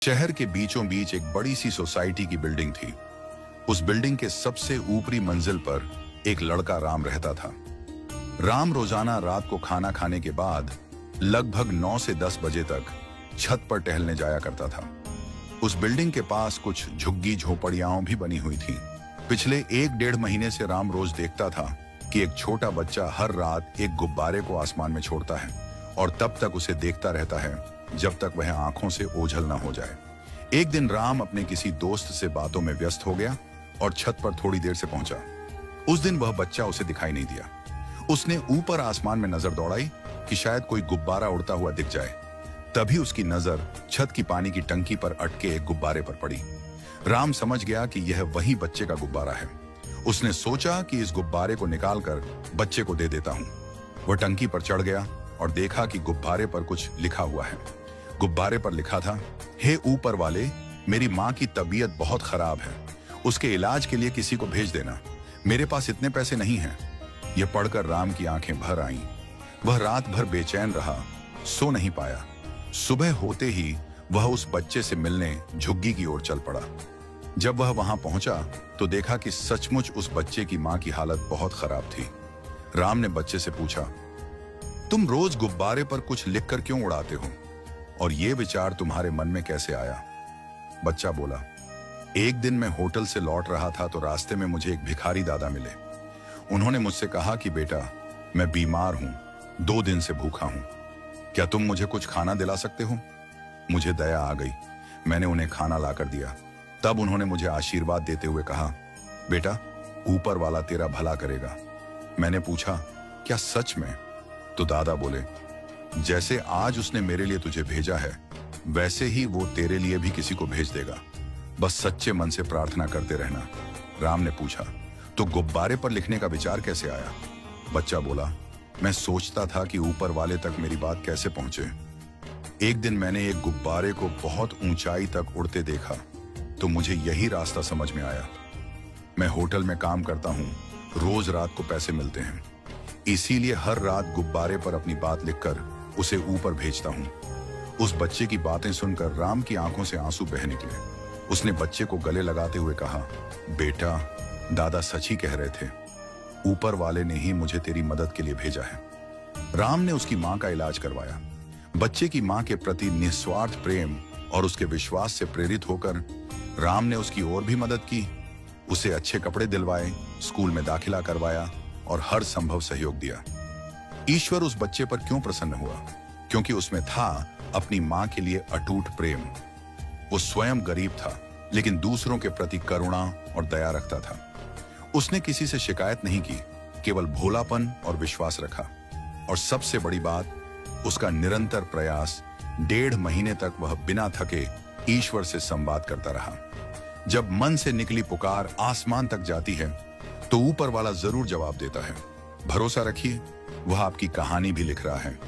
शहर के बीचों बीच एक बड़ी सी सोसाइटी की बिल्डिंग थी। उस बिल्डिंग के सबसे ऊपरी मंजिल पर एक लड़का राम रहता था। राम रोजाना रात को खाना खाने के बाद लगभग 9 से 10 बजे तक छत पर टहलने जाया करता था। उस बिल्डिंग के पास कुछ झुग्गी झोपड़ियां भी बनी हुई थीं। पिछले 1-1.5 महीने से राम रोज देखता था कि एक छोटा बच्चा हर रात एक गुब्बारे को आसमान में छोड़ता है और तब तक उसे देखता रहता है जब तक वह आंखों से ओझल न हो जाए। एक दिन राम अपने किसी दोस्त से बातों में व्यस्त हो गया और छत पर थोड़ी देर से पहुंचा। उस दिन वह बच्चा उसे दिखाई नहीं दिया। उसने ऊपर आसमान में नजर दौड़ाई कि शायद कोई गुब्बारा उड़ता हुआ दिख जाए। तभी उसकी नजर छत की पानी की टंकी पर अटके एक गुब्बारे पर पड़ी। राम समझ गया कि यह वही बच्चे का गुब्बारा है। उसने सोचा कि इस गुब्बारे को निकालकर बच्चे को दे देता हूं। वह टंकी पर चढ़ गया और देखा कि गुब्बारे पर कुछ लिखा हुआ है। गुब्बारे पर लिखा था, हे ऊपर वाले, मेरी माँ की तबीयत बहुत खराब है, उसके इलाज के लिए किसी को भेज देना, मेरे पास इतने पैसे नहीं हैं। यह पढ़कर राम की आंखें भर आईं। वह रात भर बेचैन रहा, सो नहीं पाया। सुबह होते ही वह उस बच्चे से मिलने झुग्गी की ओर चल पड़ा। जब वह वहां पहुंचा तो देखा कि सचमुच उस बच्चे की मां की हालत बहुत खराब थी। राम ने बच्चे से पूछा, तुम रोज गुब्बारे पर कुछ लिखकर क्यों उड़ाते हो और ये विचार तुम्हारे मन में कैसे आया? बच्चा बोला, एक दिन मैं होटल से लौट रहा था तो रास्ते में मुझे एक भिखारी दादा मिले। उन्होंने मुझसे कहा कि बेटा, मैं बीमार हूं, 2 दिन से भूखा हूं, क्या तुम मुझे कुछ खाना दिला सकते हो? मुझे दया आ गई, मैंने उन्हें खाना लाकर दिया। तब उन्होंने मुझे आशीर्वाद देते हुए कहा, बेटा, ऊपर वाला तेरा भला करेगा। मैंने पूछा, क्या सच में? तो दादा बोले, जैसे आज उसने मेरे लिए तुझे भेजा है वैसे ही वो तेरे लिए भी किसी को भेज देगा, बस सच्चे मन से प्रार्थना करते रहना। राम ने पूछा, तो गुब्बारे पर लिखने का विचार कैसे आया? बच्चा बोला, मैं सोचता था कि ऊपर वाले तक मेरी बात कैसे पहुंचे। एक दिन मैंने एक गुब्बारे को बहुत ऊंचाई तक उड़ते देखा तो मुझे यही रास्ता समझ में आया। मैं होटल में काम करता हूं, रोज रात को पैसे मिलते हैं, इसीलिए हर रात गुब्बारे पर अपनी बात लिखकर उसे ऊपर भेजता हूं। उस बच्चे की बातें सुनकर राम की आंखों से आंसू बह निकले। उसने बच्चे को गले लगाते हुए कहा, बेटा, दादा सच ही कह रहे थे, ऊपर वाले ने ही मुझे तेरी मदद के लिए भेजा है। राम ने उसकी मां का इलाज करवाया। बच्चे की मां के प्रति निस्वार्थ प्रेम और उसके विश्वास से प्रेरित होकर राम ने उसकी और भी मदद की। उसे अच्छे कपड़े दिलवाए, स्कूल में दाखिला करवाया और हर संभव सहयोग दिया। ईश्वर उस बच्चे पर क्यों प्रसन्न हुआ? क्योंकि उसमें था अपनी मां के लिए अटूट प्रेम। वो स्वयं गरीब था लेकिन दूसरों के प्रति करुणा और दया रखता था। उसने किसी से शिकायत नहीं की, केवल भोलापन और विश्वास रखा। और सबसे बड़ी बात, उसका निरंतर प्रयास। 1.5 महीने तक वह बिना थके ईश्वर से संवाद करता रहा। जब मन से निकली पुकार आसमान तक जाती है तो ऊपर वाला जरूर जवाब देता है। भरोसा रखिए, वह आपकी कहानी भी लिख रहा है।